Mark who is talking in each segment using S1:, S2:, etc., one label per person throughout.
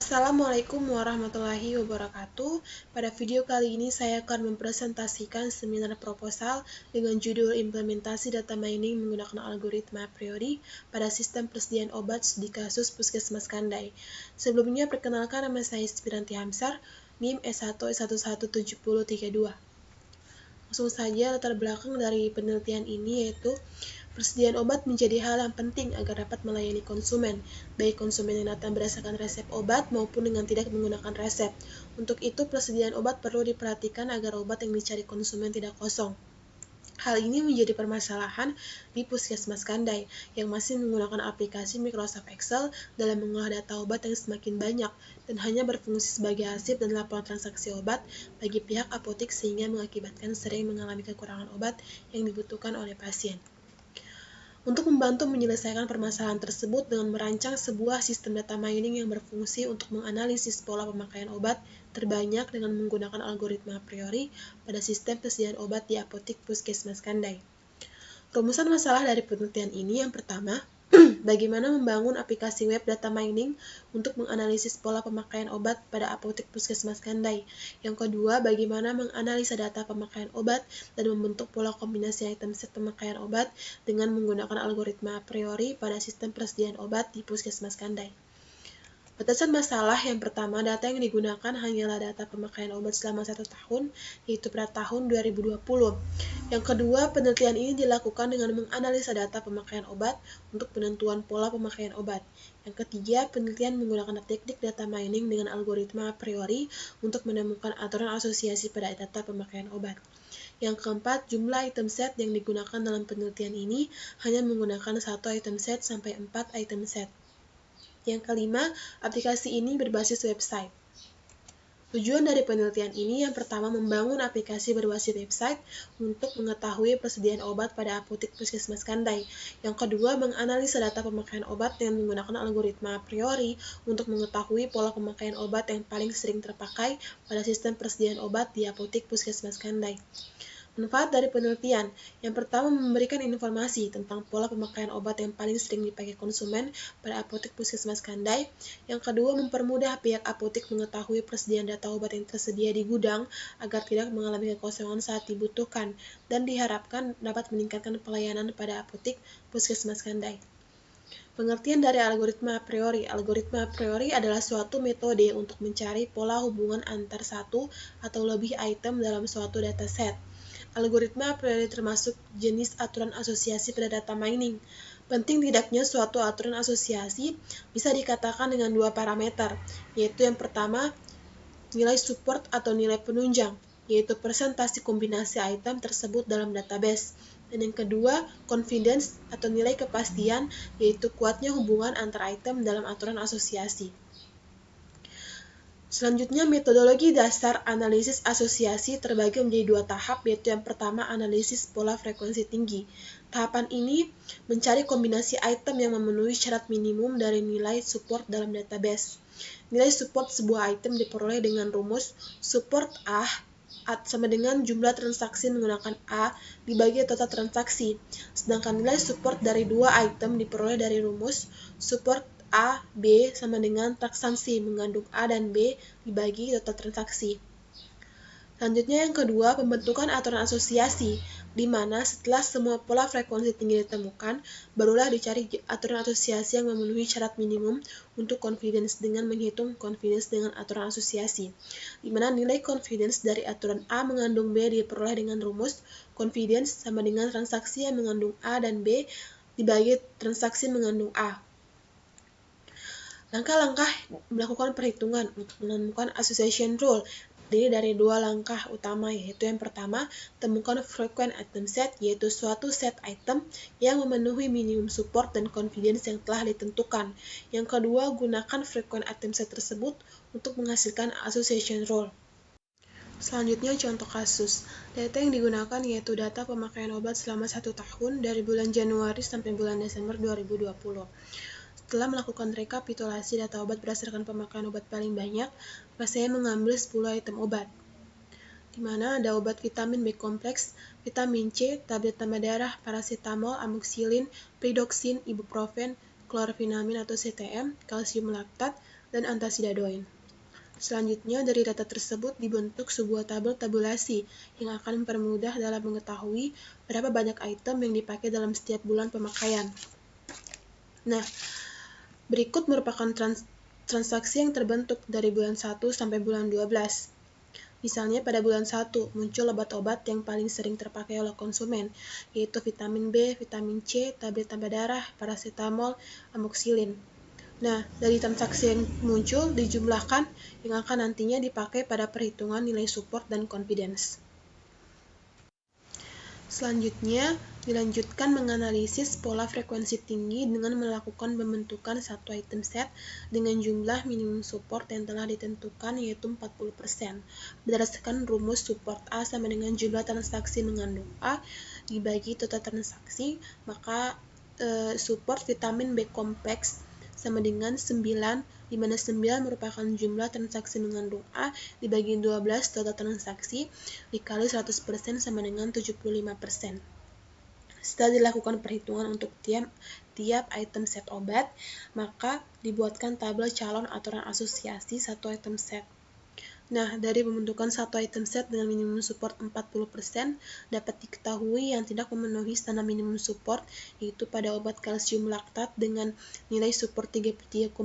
S1: Assalamualaikum warahmatullahi wabarakatuh. Pada video kali ini saya akan mempresentasikan seminar proposal dengan judul Implementasi Data Mining menggunakan Algoritma a priori pada sistem persediaan obat di kasus Puskesmas Kandai. Sebelumnya perkenalkan, nama saya Spiranti Hamsar, NIM S1S117032. Langsung saja, latar belakang dari penelitian ini yaitu persediaan obat menjadi hal yang penting agar dapat melayani konsumen, baik konsumen yang datang berdasarkan resep obat maupun dengan tidak menggunakan resep. Untuk itu, persediaan obat perlu diperhatikan agar obat yang dicari konsumen tidak kosong. Hal ini menjadi permasalahan di Puskesmas Kandai yang masih menggunakan aplikasi Microsoft Excel dalam mengolah data obat yang semakin banyak dan hanya berfungsi sebagai arsip dan laporan transaksi obat bagi pihak apotek sehingga mengakibatkan sering mengalami kekurangan obat yang dibutuhkan oleh pasien. Untuk membantu menyelesaikan permasalahan tersebut dengan merancang sebuah sistem data mining yang berfungsi untuk menganalisis pola pemakaian obat terbanyak dengan menggunakan algoritma a priori pada sistem persediaan obat di apotek Puskesmas Kandai. Rumusan masalah dari penelitian ini yang pertama, bagaimana membangun aplikasi web data mining untuk menganalisis pola pemakaian obat pada apotek Puskesmas Kandai. Yang kedua, bagaimana menganalisa data pemakaian obat dan membentuk pola kombinasi item set pemakaian obat dengan menggunakan algoritma a priori pada sistem persediaan obat di Puskesmas Kandai. Batasan masalah yang pertama, data yang digunakan hanyalah data pemakaian obat selama 1 tahun, yaitu pada tahun 2020. Yang kedua, penelitian ini dilakukan dengan menganalisa data pemakaian obat untuk penentuan pola pemakaian obat. Yang ketiga, penelitian menggunakan teknik data mining dengan algoritma a priori untuk menemukan aturan asosiasi pada data pemakaian obat. Yang keempat, jumlah item set yang digunakan dalam penelitian ini hanya menggunakan 1 item set sampai 4 item set. Yang kelima, aplikasi ini berbasis website. Tujuan dari penelitian ini yang pertama membangun aplikasi berbasis website untuk mengetahui persediaan obat pada apotek Puskesmas Kandai. Yang kedua, menganalisa data pemakaian obat dengan menggunakan algoritma a priori untuk mengetahui pola pemakaian obat yang paling sering terpakai pada sistem persediaan obat di apotek Puskesmas Kandai. Manfaat dari penelitian. Yang pertama, memberikan informasi tentang pola pemakaian obat yang paling sering dipakai konsumen pada apotek Puskesmas Kandai. Yang kedua, mempermudah pihak apotek mengetahui persediaan data obat yang tersedia di gudang agar tidak mengalami kekosongan saat dibutuhkan dan diharapkan dapat meningkatkan pelayanan pada apotek Puskesmas Kandai. Pengertian dari algoritma a priori. Algoritma a priori adalah suatu metode untuk mencari pola hubungan antar satu atau lebih item dalam suatu dataset. Algoritma a priori termasuk jenis aturan asosiasi pada data mining. Penting tidaknya suatu aturan asosiasi bisa dikatakan dengan 2 parameter, yaitu yang pertama, nilai support atau nilai penunjang, yaitu persentase kombinasi item tersebut dalam database. Dan yang kedua, confidence atau nilai kepastian, yaitu kuatnya hubungan antar item dalam aturan asosiasi. Selanjutnya, metodologi dasar analisis asosiasi terbagi menjadi 2 tahap, yaitu yang pertama, analisis pola frekuensi tinggi. Tahapan ini mencari kombinasi item yang memenuhi syarat minimum dari nilai support dalam database. Nilai support sebuah item diperoleh dengan rumus support A sama dengan jumlah transaksi menggunakan A dibagi total transaksi. Sedangkan nilai support dari 2 item diperoleh dari rumus support A, B sama dengan transaksi mengandung A dan B dibagi total transaksi. Selanjutnya yang kedua, pembentukan aturan asosiasi, di mana setelah semua pola frekuensi tinggi ditemukan, barulah dicari aturan asosiasi yang memenuhi syarat minimum untuk confidence dengan menghitung confidence dengan aturan asosiasi, di mana nilai confidence dari aturan A mengandung B diperoleh dengan rumus confidence sama dengan transaksi yang mengandung A dan B dibagi transaksi mengandung A. Langkah-langkah melakukan perhitungan untuk menemukan association rule terdiri dari 2 langkah utama, yaitu yang pertama, temukan frequent item set, yaitu suatu set item yang memenuhi minimum support dan confidence yang telah ditentukan. Yang kedua, gunakan frequent item set tersebut untuk menghasilkan association rule. Selanjutnya contoh kasus. Data yang digunakan yaitu data pemakaian obat selama 1 tahun dari bulan Januari sampai bulan Desember 2020. Setelah melakukan rekapitulasi data obat berdasarkan pemakaian obat paling banyak, saya mengambil 10 item obat, di mana ada obat vitamin B kompleks, vitamin C, tablet tambah darah, paracetamol, amoxicillin, pridoxin, ibuprofen, klorfenamin atau CTM, kalsium laktat, dan antasidadoin. Selanjutnya, dari data tersebut dibentuk sebuah tabel tabulasi yang akan mempermudah dalam mengetahui berapa banyak item yang dipakai dalam setiap bulan pemakaian. Nah, berikut merupakan transaksi yang terbentuk dari bulan 1 sampai bulan 12. Misalnya pada bulan 1 muncul obat-obat yang paling sering terpakai oleh konsumen, yaitu vitamin B, vitamin C, tablet tambah darah, paracetamol, amoxicillin. Nah, dari transaksi yang muncul dijumlahkan yang akan nantinya dipakai pada perhitungan nilai support dan confidence. Selanjutnya, dilanjutkan menganalisis pola frekuensi tinggi dengan melakukan pembentukan satu item set dengan jumlah minimum support yang telah ditentukan yaitu 40%. Berdasarkan rumus support A sama dengan jumlah transaksi mengandung A dibagi total transaksi, maka support vitamin B kompleks sama dengan 9, di mana 9 merupakan jumlah transaksi mengandung A dibagi 12 total transaksi dikali 100% sama dengan 75%. Setelah dilakukan perhitungan untuk tiap item set obat, maka dibuatkan tabel calon aturan asosiasi satu item set. Nah, dari pembentukan satu item set dengan minimum support 40% dapat diketahui yang tidak memenuhi standar minimum support, yaitu pada obat kalsium laktat dengan nilai support 33,33%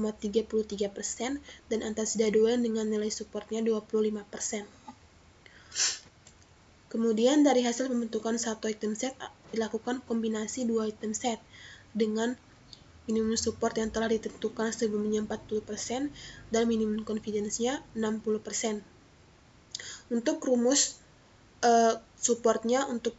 S1: dan antasidadoin dengan nilai supportnya 25%. Kemudian dari hasil pembentukan satu item set dilakukan kombinasi dua item set dengan minimum support yang telah ditentukan sebelumnya 40% dan minimum confidence-nya 60%. Untuk rumus supportnya untuk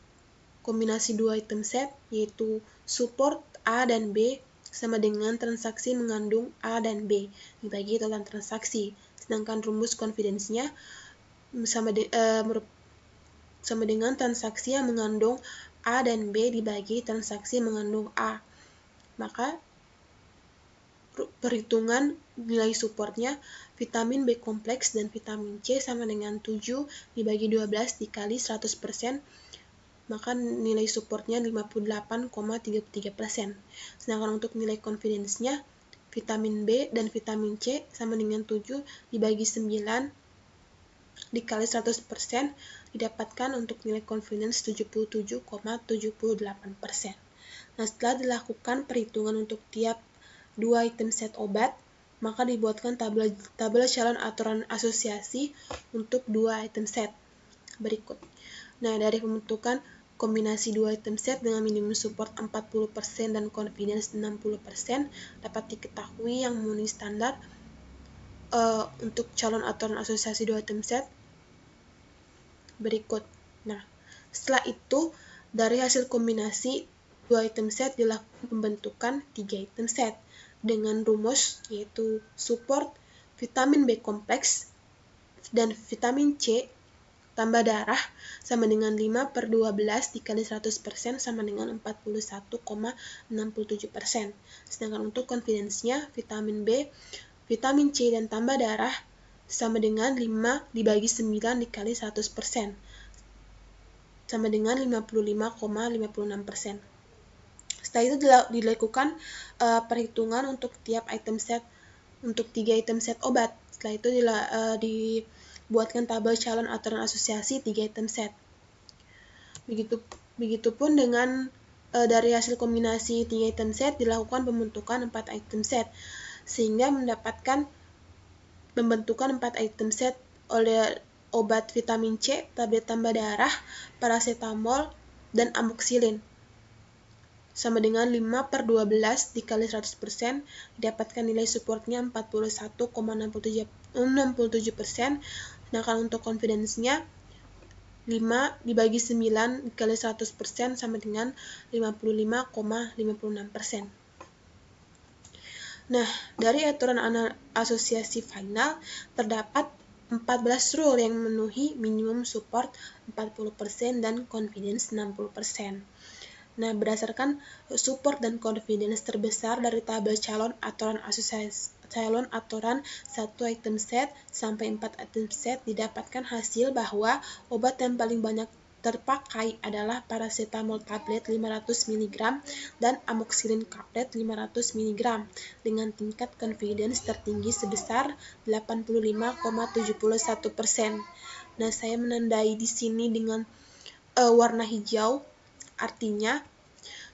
S1: kombinasi dua item set yaitu support A dan B sama dengan transaksi mengandung A dan B dibagi total transaksi. Sedangkan rumus confidence-nya sama dengan transaksi yang mengandung A dan B dibagi transaksi mengandung A. Maka perhitungan nilai supportnya vitamin B kompleks dan vitamin C sama dengan 7 dibagi 12 dikali 100%, maka nilai supportnya 58,33%. Sedangkan untuk nilai confidence-nya vitamin B dan vitamin C sama dengan 7 dibagi 9 dikali 100% didapatkan untuk nilai confidence 77,78%. Nah, setelah dilakukan perhitungan untuk tiap dua item set obat, maka dibuatkan tabel calon aturan asosiasi untuk dua item set berikut. Nah, dari pembentukan kombinasi dua item set dengan minimum support 40% dan confidence 60% dapat diketahui yang memenuhi standar untuk calon aturan asosiasi dua item set berikut. Nah, setelah itu dari hasil kombinasi dua item set dilakukan pembentukan 3 item set dengan rumus yaitu support vitamin B kompleks dan vitamin C tambah darah sama dengan 5/12 dikali 100% sama dengan 41,67%. Sedangkan untuk confidence-nya vitamin B, vitamin C dan tambah darah sama dengan 5 dibagi 9 dikali 100% sama dengan 55,56%. Setelah itu dilakukan perhitungan untuk tiap item set untuk 3 item set obat. Setelah itu dibuatkan tabel calon aturan asosiasi 3 item set. Begitupun dengan dari hasil kombinasi 3 item set dilakukan pembentukan 4 item set sehingga mendapatkan pembentukan 4 item set oleh obat vitamin C, tablet tambah darah, paracetamol, dan amoxicillin sama dengan 5/12 dikali 100% didapatkan nilai supportnya 41,67%, sedangkan untuk confidence-nya 5 dibagi 9 dikali 100% sama dengan 55,56%. Nah, dari aturan asosiasi final terdapat 14 rule yang memenuhi minimum support 40% dan confidence 60%. Nah, berdasarkan support dan confidence terbesar dari tabel calon aturan satu item set sampai 4 item set didapatkan hasil bahwa obat yang paling banyak terpakai adalah paracetamol tablet 500 mg dan amoxicillin tablet 500 mg dengan tingkat confidence tertinggi sebesar 85,71%. Nah, saya menandai di sini dengan warna hijau, artinya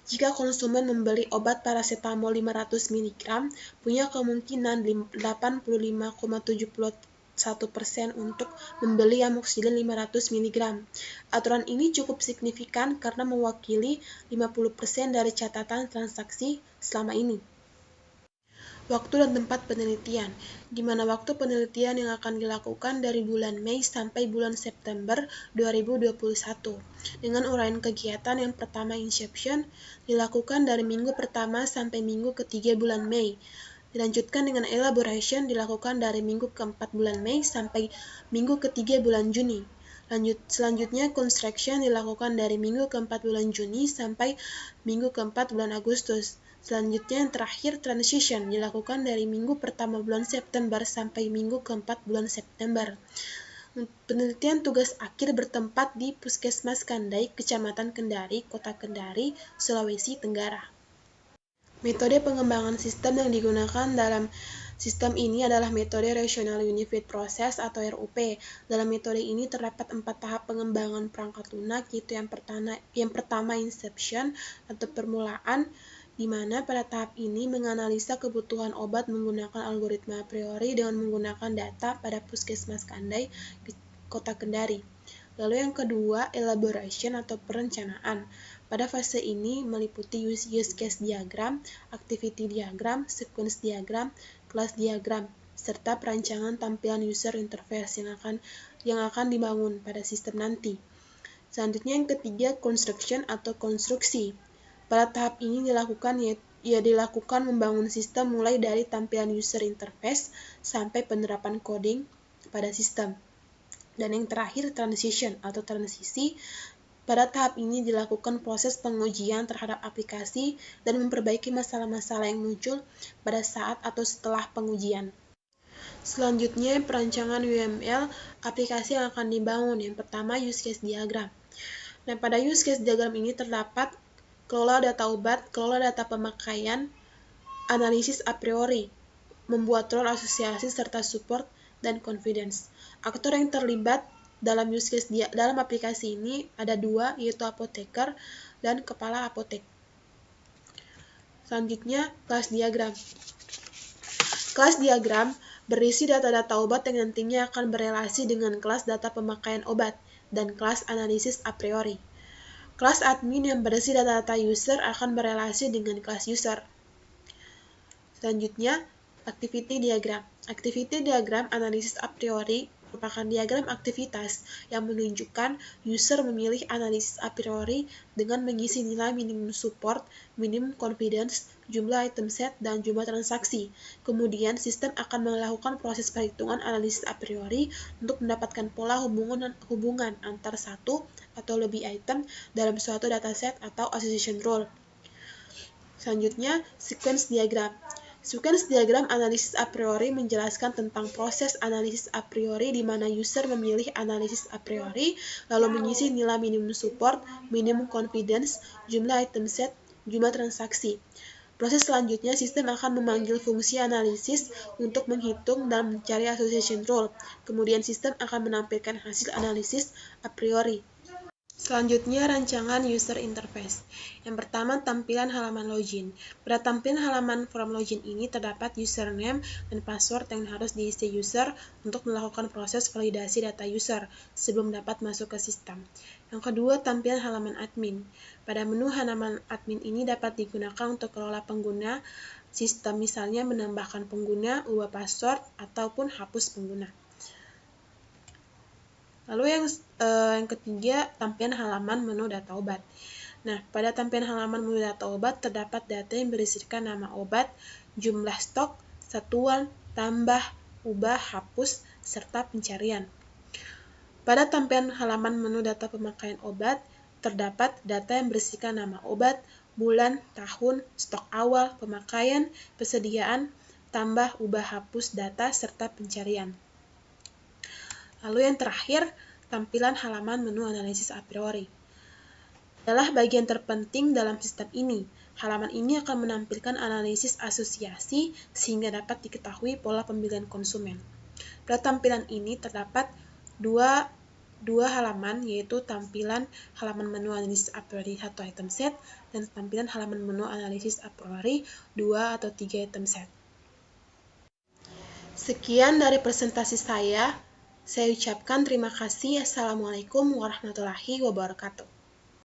S1: jika konsumen membeli obat paracetamol 500 mg, punya kemungkinan 85,71% untuk membeli amoxicillin 500 mg. Aturan ini cukup signifikan karena mewakili 50% dari catatan transaksi selama ini. Waktu dan tempat penelitian, di mana waktu penelitian yang akan dilakukan dari bulan Mei sampai bulan September 2021. Dengan uraian kegiatan yang pertama inception, dilakukan dari minggu pertama sampai minggu ketiga bulan Mei. Dilanjutkan dengan elaboration, dilakukan dari minggu keempat bulan Mei sampai minggu ketiga bulan Juni. Selanjutnya construction dilakukan dari minggu keempat bulan Juni sampai minggu keempat bulan Agustus. Selanjutnya yang terakhir transition dilakukan dari minggu pertama bulan September sampai minggu keempat bulan September. Penelitian tugas akhir bertempat di Puskesmas Kandai, Kecamatan Kendari, Kota Kendari, Sulawesi Tenggara. Metode pengembangan sistem yang digunakan dalam sistem ini adalah metode Rational Unified Process atau RUP. Dalam metode ini terdapat 4 tahap pengembangan perangkat lunak, yaitu yang pertama inception atau permulaan, di mana pada tahap ini menganalisa kebutuhan obat menggunakan algoritma a priori dengan menggunakan data pada Puskesmas Kandai, Kota Kendari. Lalu yang kedua, elaboration atau perencanaan. Pada fase ini meliputi use case diagram, activity diagram, sequence diagram, class diagram, serta perancangan tampilan user interface yang akan dibangun pada sistem nanti. Selanjutnya yang ketiga, construction atau konstruksi. Pada tahap ini dilakukan membangun sistem mulai dari tampilan user interface sampai penerapan coding pada sistem. Dan yang terakhir, transition atau transisi. Pada tahap ini dilakukan proses pengujian terhadap aplikasi dan memperbaiki masalah-masalah yang muncul pada saat atau setelah pengujian. Selanjutnya, perancangan UML aplikasi yang akan dibangun. Yang pertama, use case diagram. Nah, pada use case diagram ini terdapat kelola data obat, kelola data pemakaian, analisis a priori, membuat role asosiasi serta support dan confidence. Aktor yang terlibat dalam use case dalam aplikasi ini ada 2, yaitu apoteker dan kepala apotek. Selanjutnya, kelas diagram. Kelas diagram berisi data-data obat yang nantinya akan berelasi dengan kelas data pemakaian obat dan kelas analisis a priori. Kelas admin yang berisi data-data user akan berelasi dengan kelas user. Selanjutnya, activity diagram. Activity diagram analisis a priori merupakan diagram aktivitas yang menunjukkan user memilih analisis a priori dengan mengisi nilai minimum support, minimum confidence, jumlah item set, dan jumlah transaksi. Kemudian, sistem akan melakukan proses perhitungan analisis a priori untuk mendapatkan pola hubungan antar satu atau lebih item dalam suatu dataset atau association rule. Selanjutnya, sequence diagram. Sequence diagram analisis a priori menjelaskan tentang proses analisis a priori di mana user memilih analisis a priori, lalu mengisi nilai minimum support, minimum confidence, jumlah item set, jumlah transaksi. Proses selanjutnya, sistem akan memanggil fungsi analisis untuk menghitung dan mencari association rule. Kemudian sistem akan menampilkan hasil analisis a priori. Selanjutnya, rancangan user interface. Yang pertama, tampilan halaman login. Pada tampilan halaman form login ini terdapat username dan password yang harus diisi user untuk melakukan proses validasi data user sebelum dapat masuk ke sistem. Yang kedua, tampilan halaman admin. Pada menu halaman admin ini dapat digunakan untuk kelola pengguna sistem, misalnya menambahkan pengguna, ubah password, ataupun hapus pengguna. Lalu yang ketiga, tampilan halaman menu data obat. Nah, pada tampilan halaman menu data obat terdapat data yang berisikan nama obat, jumlah stok, satuan, tambah, ubah, hapus, serta pencarian. Pada tampilan halaman menu data pemakaian obat terdapat data yang berisikan nama obat, bulan, tahun, stok awal, pemakaian, persediaan, tambah, ubah, hapus, data, serta pencarian. Lalu yang terakhir, tampilan halaman menu analisis a priori adalah bagian terpenting dalam sistem ini. Halaman ini akan menampilkan analisis asosiasi sehingga dapat diketahui pola pemilihan konsumen. Pada tampilan ini terdapat dua halaman, yaitu tampilan halaman menu analisis a priori 1 item set dan tampilan halaman menu analisis a priori 2 atau 3 item set. Sekian dari presentasi saya ucapkan terima kasih. Assalamualaikum warahmatullahi wabarakatuh.